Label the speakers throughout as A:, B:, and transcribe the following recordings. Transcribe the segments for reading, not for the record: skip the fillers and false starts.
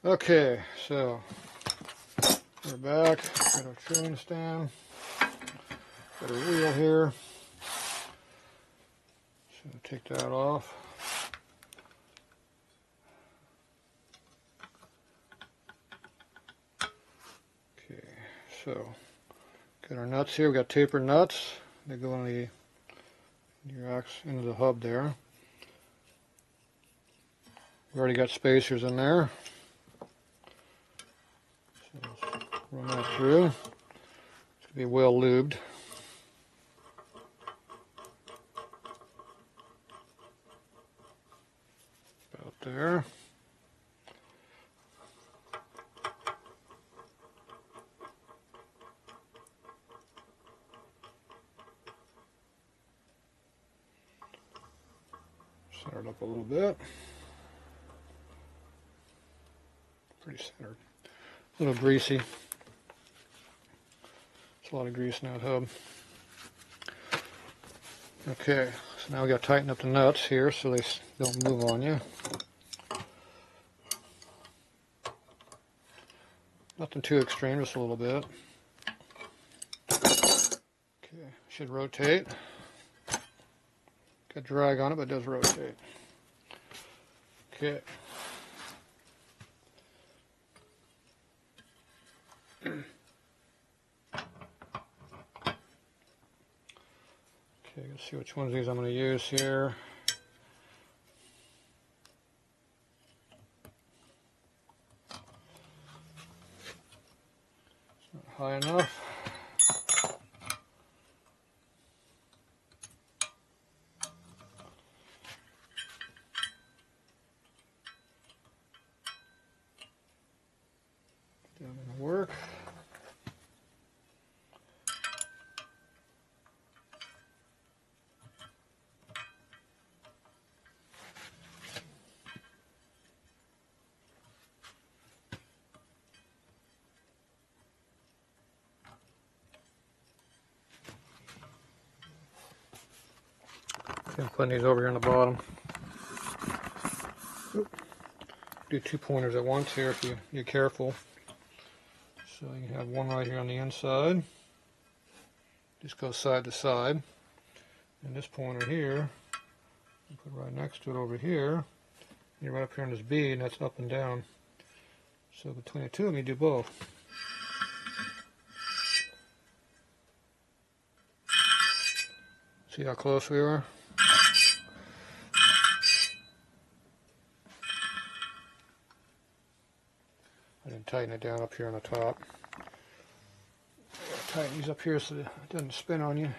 A: Okay, so we're back. Got our train stand. Got our wheel here. So take that off. Okay, so got our nuts here. We got tapered nuts. They go into the hub there. We already got spacers in there. So let's run that through. It's going to be well lubed. About there. Center it up a little bit. Pretty centered. A little greasy. There's a lot of grease in that hub. Okay, so now we got to tighten up the nuts here so they don't move on you. Nothing too extreme, just a little bit. Okay, should rotate. Got drag on it, but it does rotate. Okay. Okay, let's see which ones of these I'm going to use here. It's not high enough. That going to work. I'm putting these over here on the bottom. Do 2 pointers at once here if you're careful. So you have one right here on the inside. Just go side to side. And this pointer here, you put right next to it over here. You're right up here on this bead, and that's up and down. So between the two of them, you do both. See how close we are? I didn't tighten it down up here on the top. Tighten these up here so that it doesn't spin on you.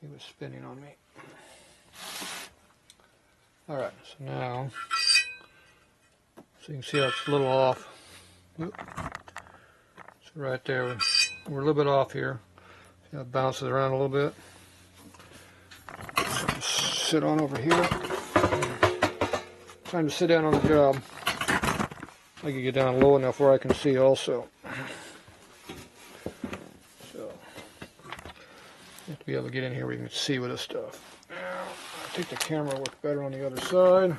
A: It was spinning on me. Alright, so now, so you can see how it's a little off. Oop. So right there, we're a little bit off here. See how it bounces around a little bit. So just sit on over here. Time to sit down on the job. I can get down low enough where I can see also. So, you have to be able to get in here where you can see with this stuff. Now, I think the camera will work better on the other side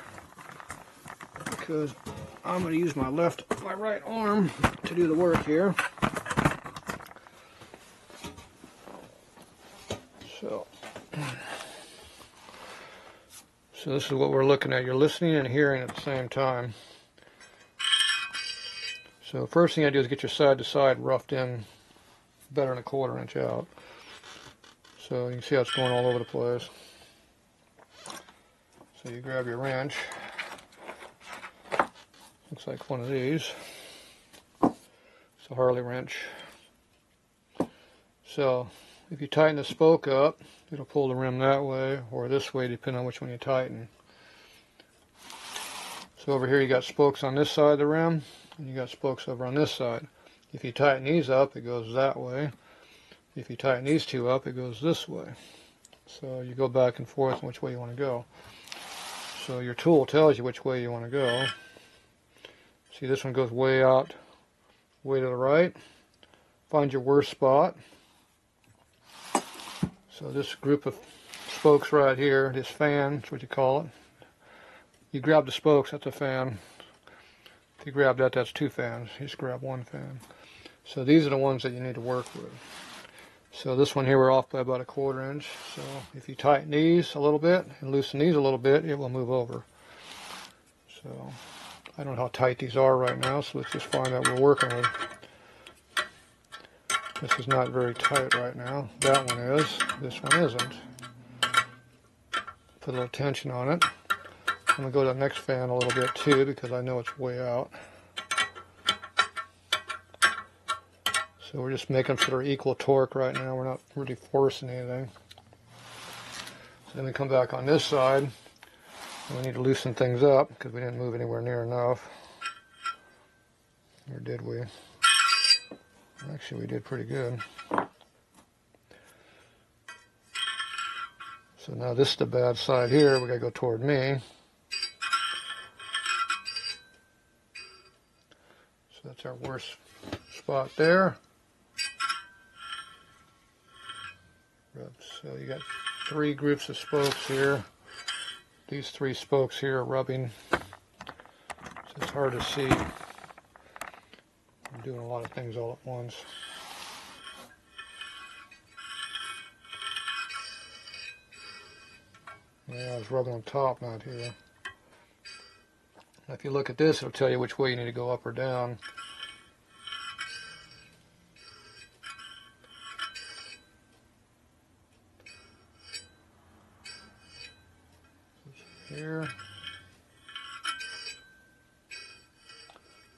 A: because I'm going to use my right arm to do the work here. So this is what we're looking at. You're listening and hearing at the same time. So first thing I do is get your side to side roughed in better than a 1/4 inch out. So you can see how it's going all over the place. So you grab your wrench. Looks like one of these. It's a Harley wrench. So if you tighten the spoke up, it'll pull the rim that way or this way depending on which one you tighten. So over here you got spokes on this side of the rim and you got spokes over on this side. If you tighten these up, it goes that way. If you tighten these two up, it goes this way. So you go back and forth on which way you want to go. So your tool tells you which way you want to go. See, this one goes way out, way to the right. Find your worst spot. So this group of spokes right here, this fan, that's what you call it. You grab the spokes, that's a fan. If you grab that, that's 2 fans. You just grab 1 fan. So these are the ones that you need to work with. So this one here, we're off by about a 1/4 inch. So if you tighten these a little bit and loosen these a little bit, it will move over. So I don't know how tight these are right now, so let's just find out what we're working with. This is not very tight right now. That one is. This one isn't. Put a little tension on it. I'm going to go to the next fan a little bit too, because I know it's way out. So we're just making sure they're equal torque right now. We're not really forcing anything. So then we come back on this side. And we need to loosen things up because we didn't move anywhere near enough. Or did we? Actually, we did pretty good. So now this is the bad side here. We got to go toward me. So that's our worst spot there. So you got 3 groups of spokes here. These 3 spokes here are rubbing. So it's hard to see. I'm doing a lot of things all at once. Yeah, I was rubbing on top, not here. Now if you look at this, it'll tell you which way you need to go, up or down. Here.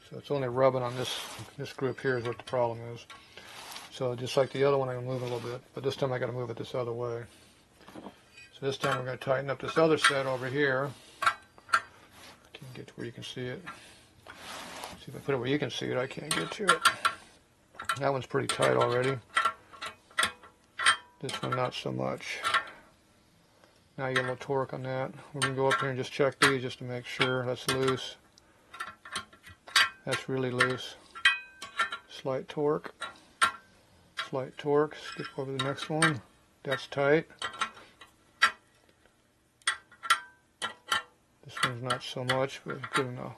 A: So it's only rubbing on this group here is what the problem is. So just like the other one, I'm going to move a little bit, but this time I got to move it this other way. So this time we're going to tighten up this other set over here. Can't get to where you can see it. See if I put it where you can see it, I can't get to it. That one's pretty tight already. This one not so much. Now you get a little torque on that. We're going to go up here and just check these just to make sure that's loose. That's really loose. Slight torque. Slight torque. Skip over the next one. That's tight. This one's not so much, but good enough.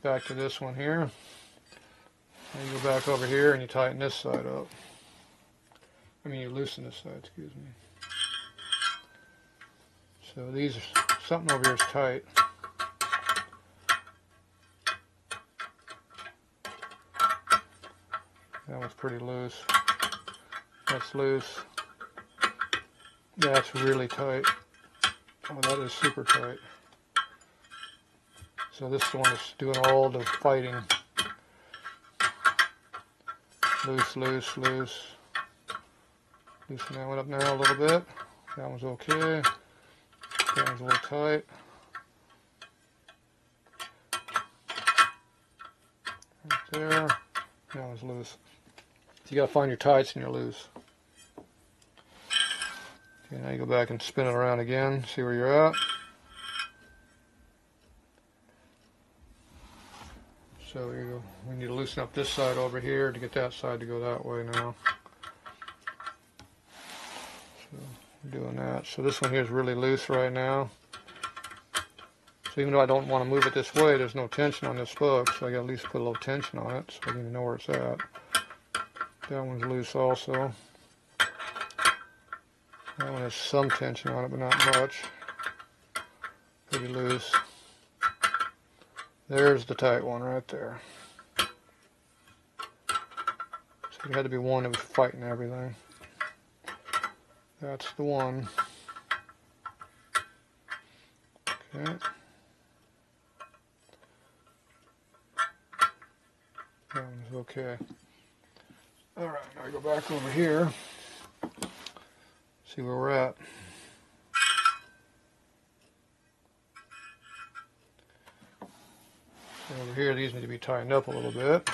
A: Back to this one here. And you go back over here and you tighten this side up. I mean, you loosen this side, excuse me. So these, something over here is tight. That one's pretty loose. That's loose. That's really tight. Oh, that is super tight. So this is the one that's doing all the fighting. Loose, loose, loose. Loosen that one up now a little bit. That one's okay. That one's a little tight. Right there. That one's loose. So you got to find your tights and your loose. Okay, now you go back and spin it around again. See where you're at. So you go. We need to loosen up this side over here to get that side to go that way now. So we're doing that. So this one here is really loose right now. So even though I don't want to move it this way, there's no tension on this spoke, so I got to at least put a little tension on it so I can know where it's at. That one's loose also. That one has some tension on it, but not much. Pretty loose. There's the tight one right there. So it had to be one that was fighting everything. That's the one. Okay. That one's okay. Alright, now we go back over here. See where we're at. So over here, these need to be tightened up a little bit.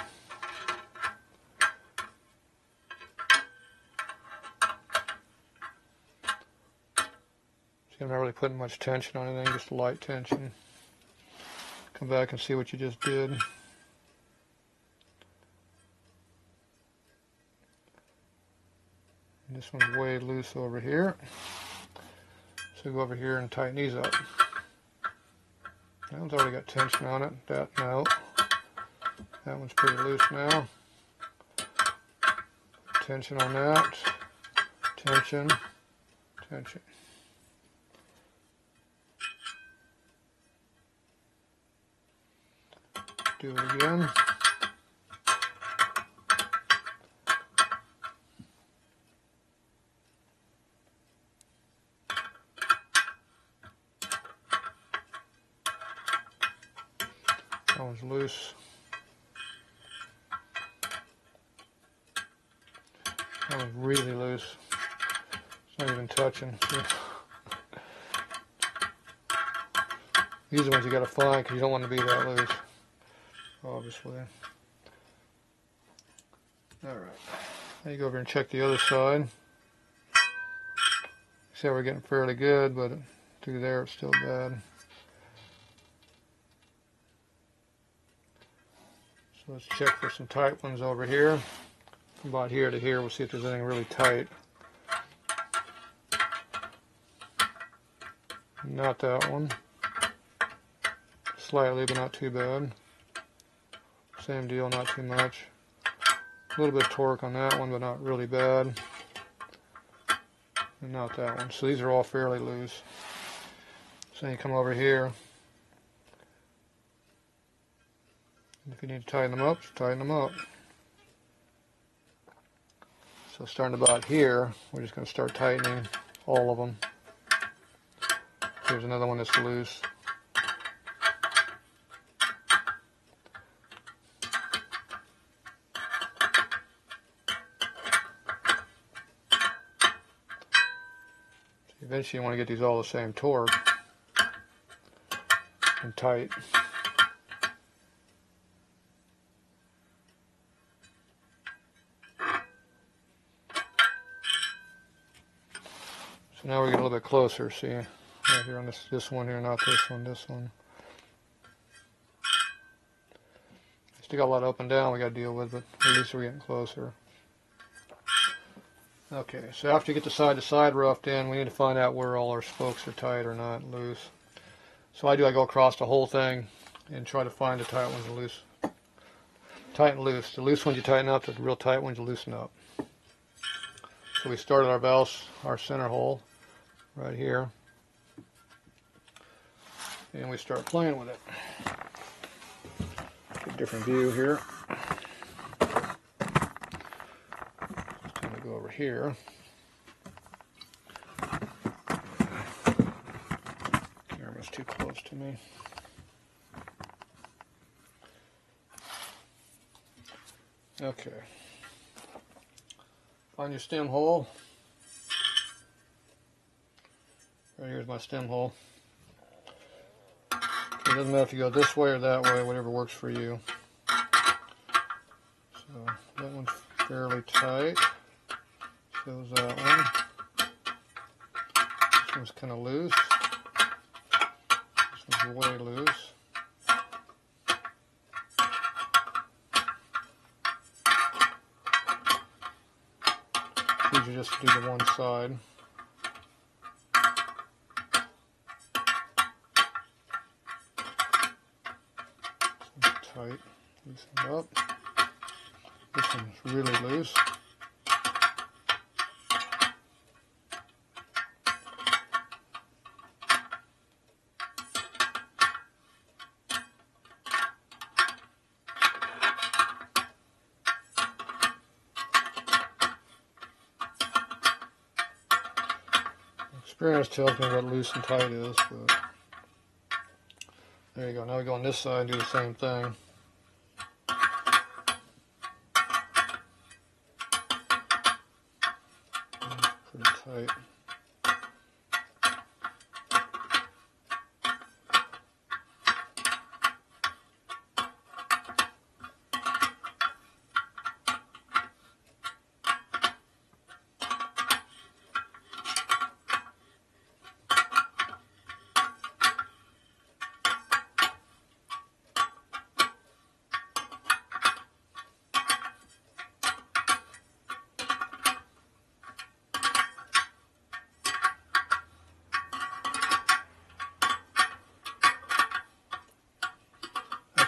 A: See, I'm not really putting much tension on anything, just light tension. Come back and see what you just did. And this one's way loose over here. So go over here and tighten these up. That one's already got tension on it. That, no. That one's pretty loose now. Tension on that. Tension. Tension. Do it again. That one's loose. That one's really loose. It's not even touching. These are the ones you got to find because you don't want to be that loose, obviously. Alright. Now you go over and check the other side. See how we're getting fairly good, but through there it's still bad. So let's check for some tight ones over here. From about here to here, we'll see if there's anything really tight. Not that one. Slightly, but not too bad. Same deal, not too much. A little bit of torque on that one, but not really bad. And not that one. So these are all fairly loose. So you come over here. If you need to tighten them up, just tighten them up. So starting about here, we're just going to start tightening all of them. Here's another one that's loose. Eventually you want to get these all the same torque and tight. So now we get a little bit closer, see, right here on this one here, not this one, this one. Still got a lot of up and down we got to deal with, but at least we're getting closer. Okay, so after you get the side-to-side roughed in, we need to find out where all our spokes are tight or not loose. So I go across the whole thing and try to find the tight ones and loose. Tight and loose. The loose ones you tighten up, the real tight ones you loosen up. So we started our valve, our center hole, right here. And we start playing with it. Get a different view here. Go over here. Camera's too close to me. Okay. Find your stem hole. Right here's my stem hole. Okay, it doesn't matter if you go this way or that way, whatever works for you. So that one's fairly tight. Shows that one. This one's kind of loose. This one's way loose. It's easier just to do the one side. This one's tight. Loosen up. This one's really loose. Experience tells me what loose and tight is, but there you go. Now we go on this side and do the same thing. Pretty tight.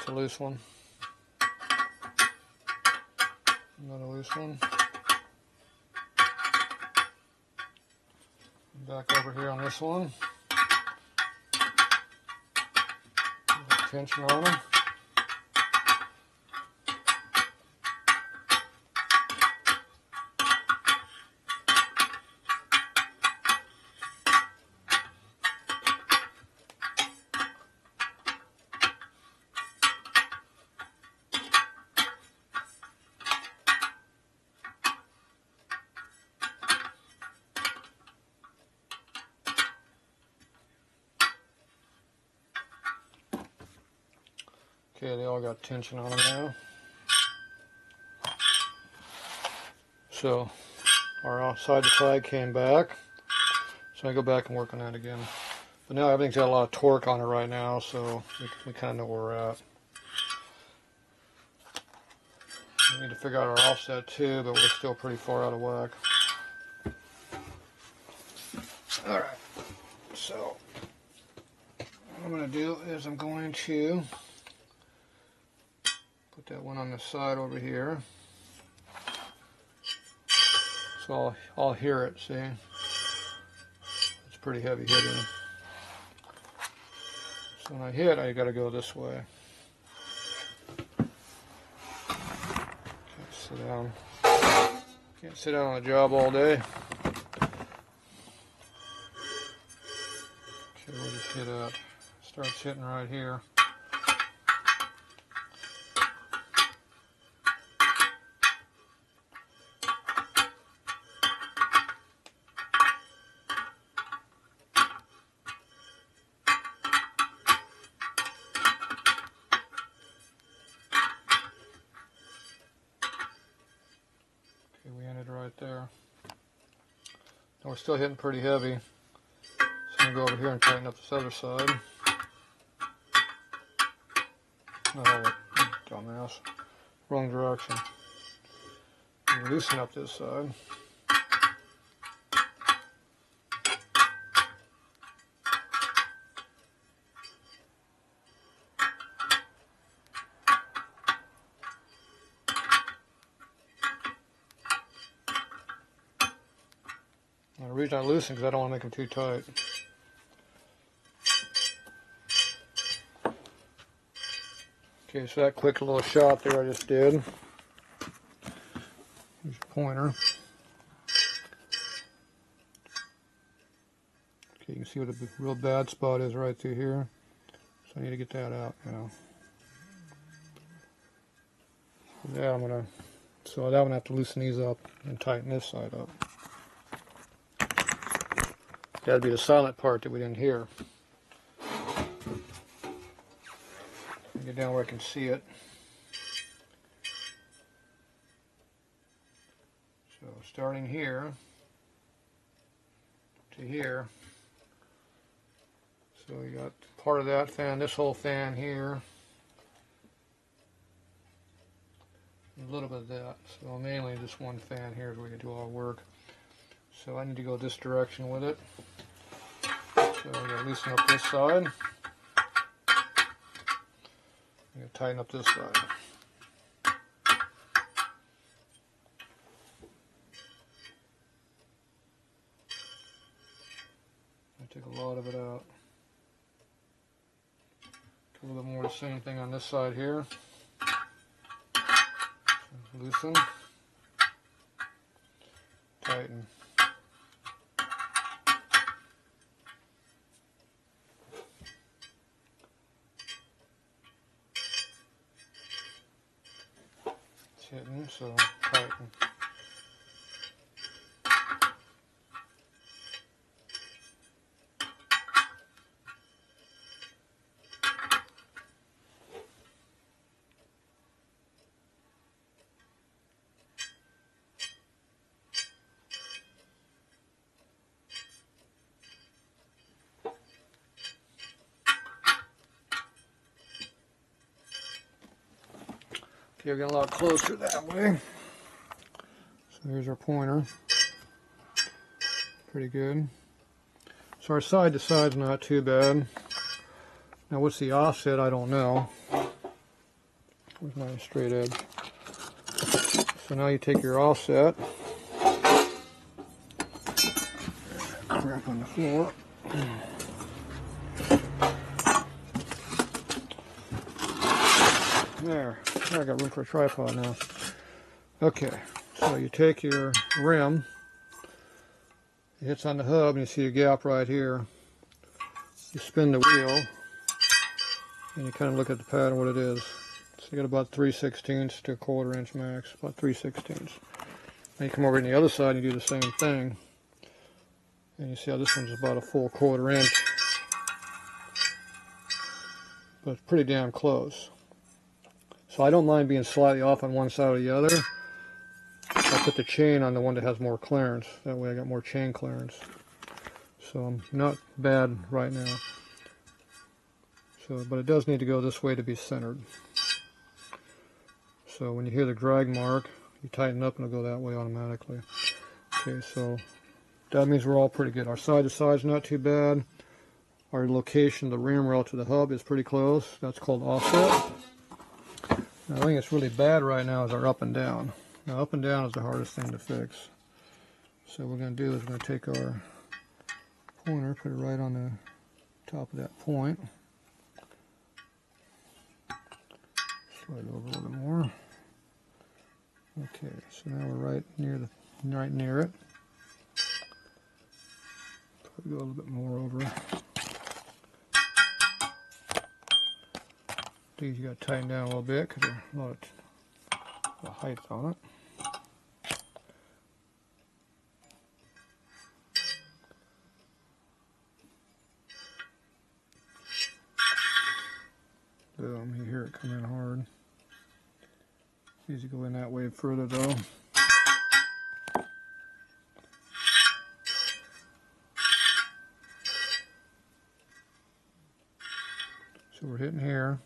A: A loose one. Another loose one. Back over here on this one. Tension on them. Okay, they all got tension on them now. So our side to side came back. So I go back and work on that again. But now everything's got a lot of torque on it right now, so we kind of know where we're at. We need to figure out our offset too, but we're still pretty far out of whack. Alright, so what I'm going to do is I'm going to put that one on the side over here. So I'll hear it, see? It's pretty heavy hitting. So when I hit, I got to go this way. Can't sit down. Can't sit down on a job all day. Okay, we'll just hit it. Starts hitting right here. Right there. Now we're still hitting pretty heavy, so I'm going to go over here and tighten up this other side. Oh, dumbass. Wrong direction. Loosen up this side. The reason I loosen because I don't want to make them too tight. Okay, so that quick little shot there I just did. Here's your pointer. Okay, you can see what the real bad spot is right through here. So I need to get that out now. Yeah, so that one I have to loosen these up and tighten this side up. That'd be the silent part that we didn't hear. Get down where I can see it. So starting here to here. So you got part of that fan, this whole fan here. A little bit of that. So mainly this one fan here is where we can do all our work. So I need to go this direction with it. So I'm going to loosen up this side. I'm going to tighten up this side. I took a lot of it out. A little bit more the same thing on this side here. Loosen. Tighten. Hitting, so tighten. Okay, we're getting a lot closer that way. So here's our pointer. Pretty good. So our side to side's not too bad. Now what's the offset? I don't know. Where's my straight edge? So now you take your offset, crap on the floor. There, I got room for a tripod now. Okay, so you take your rim, it hits on the hub, and you see a gap right here. You spin the wheel, and you kind of look at the pattern, what it is. So you got about 3/16 to 1/4 inch max, about 3/16. Then you come over on the other side and you do the same thing. And you see how this one's about a full 1/4 inch. But it's pretty damn close. So I don't mind being slightly off on one side or the other. I put the chain on the one that has more clearance. That way I got more chain clearance. So I'm not bad right now. So, but it does need to go this way to be centered. So when you hear the drag mark, you tighten up and it'll go that way automatically. Okay, so that means we're all pretty good. Our side to side is not too bad. Our location, the rim relative to the hub, is pretty close. That's called offset. Now, the thing that's really bad right now is our up and down. Now, up and down is the hardest thing to fix. So what we're going to do is we're going to take our pointer, put it right on the top of that point. Slide it over a little bit more. Okay, so now we're right near it. Probably go a little bit more over. These you got to tighten down a little bit because there's a lot of height on it. Boom, you hear it come in hard. It's easy to go in that way further though. So we're hitting here.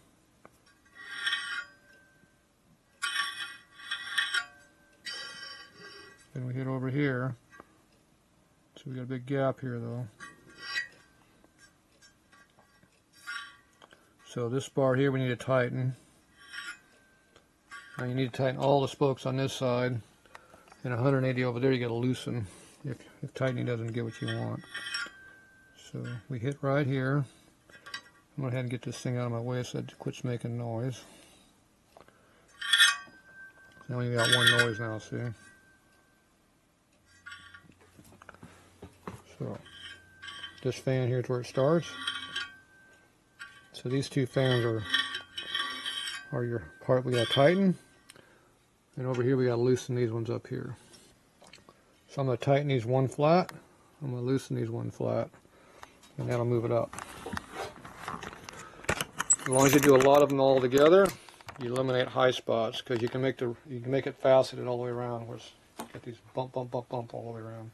A: Then we hit over here. So we got a big gap here though. So this bar here we need to tighten. Now you need to tighten all the spokes on this side. And 180 over there you got to loosen if tightening doesn't get what you want. So we hit right here. I'm going to go ahead and get this thing out of my way so it quits making noise. So now we got one noise now, see? So this fan here is where it starts. So these two fans are your part we got to tighten. And over here we got to loosen these ones up here. So I'm going to tighten these one flat. I'm going to loosen these one flat. And that'll move it up. As long as you do a lot of them all together, you eliminate high spots because you can make it faceted all the way around. Where it's got these bump, bump, bump, bump all the way around.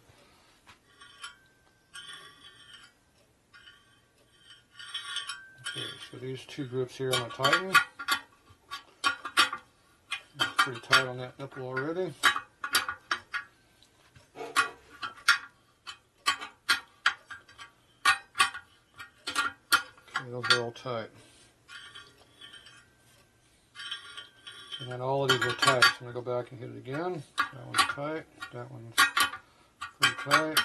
A: Okay, so these two grips here I'm going to tighten. It's pretty tight on that nipple already. Okay, those are all tight. And then all of these are tight, so I'm going to go back and hit it again. That one's tight, that one's pretty tight,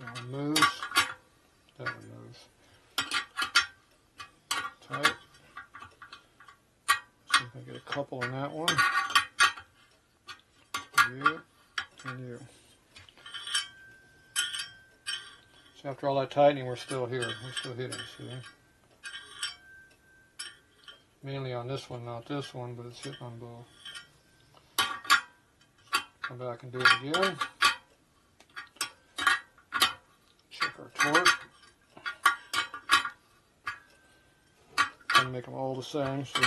A: that one moves, that one moves. Tight. So I'm going to get a couple on that one. You and you. So after all that tightening, we're still here. We're still hitting, see? Mainly on this one, not this one, but it's hitting on both. Come back and do it again. Check our torque. Trying to make them all the same, see?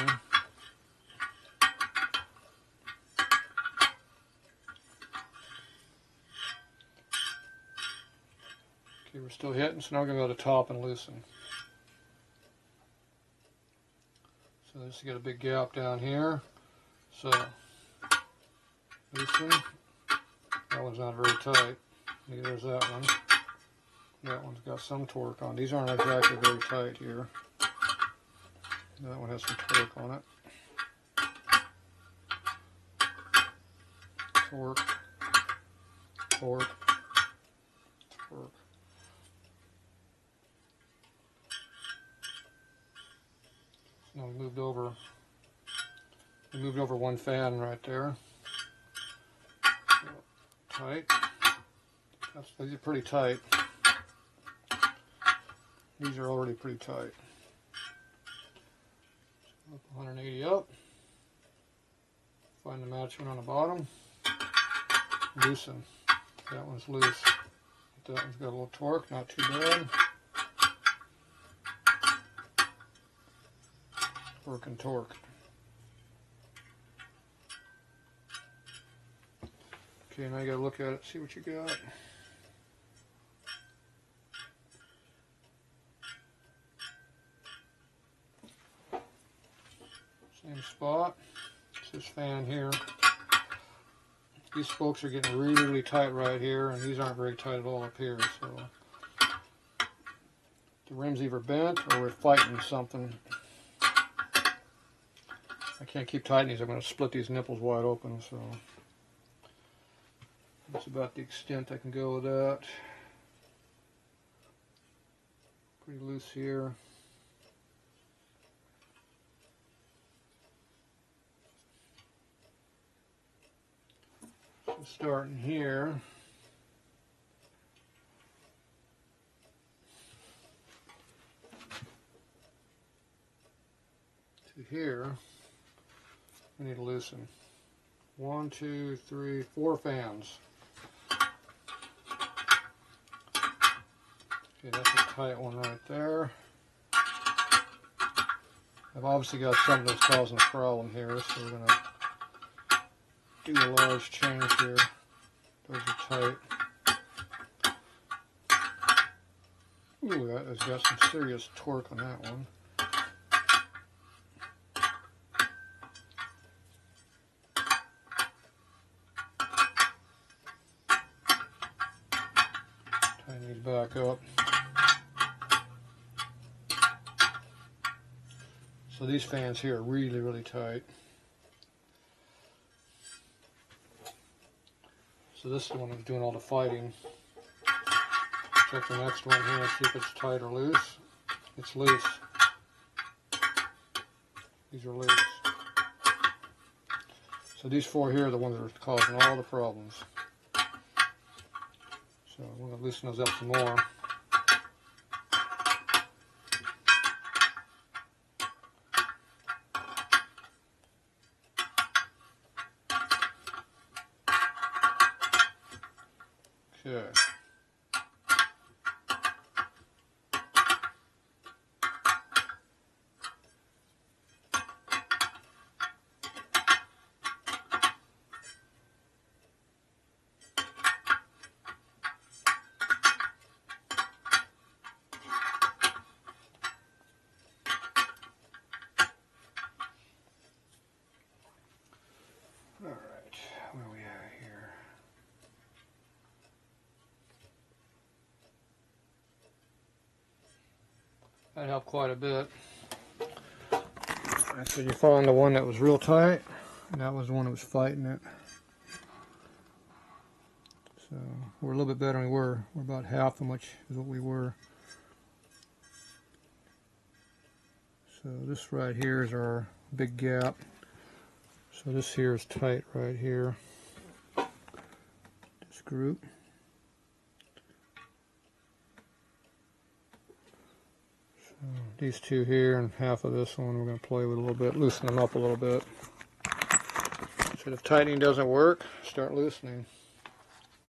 A: Okay, we're still hitting, so now we're going to go to the top and loosen. So this has got a big gap down here. So loosen. That one's not very tight. Neither is that one. That one's got some torque on. These aren't exactly very tight here. That one has some torque on it. torque, torque, torque. Now we moved over one fan right there. So, tight. These are pretty tight. These are already pretty tight. Up 180 up. Find the match one on the bottom. Loosen. That one's loose. That one's got a little torque, not too bad. Torque and torque. Okay, now you gotta look at it, see what you got. Same spot. It's this fan here. These spokes are getting really, really tight right here, and these aren't very tight at all up here. So the rim's either bent or we're fighting something. I can't keep tightening these. I'm going to split these nipples wide open. So that's about the extent I can go with that. Pretty loose here. So starting here. To here, we need to loosen. 1, 2, 3, 4 fans. Okay, that's a tight one right there. I've obviously got something that's causing a problem here, so we're going to do a large change here. Those are tight. Ooh, that has got some serious torque on that one. Tighten these back up. So these fans here are really, really tight. So this is the one that's doing all the fighting. Check the next one here, see if it's tight or loose. It's loose. These are loose. So these 4 here are the ones that are causing all the problems. So we're going to loosen those up some more. Okay. All right, where are we at here? That helped quite a bit. So you found the one that was real tight, and that was the one that was fighting it. So we're a little bit better than we were. We're about half how much is what we were. So this right here is our big gap. So this here is tight right here. This group. So these 2 here and half of this one we're going to play with a little bit, loosen them up a little bit. So if tightening doesn't work, start loosening.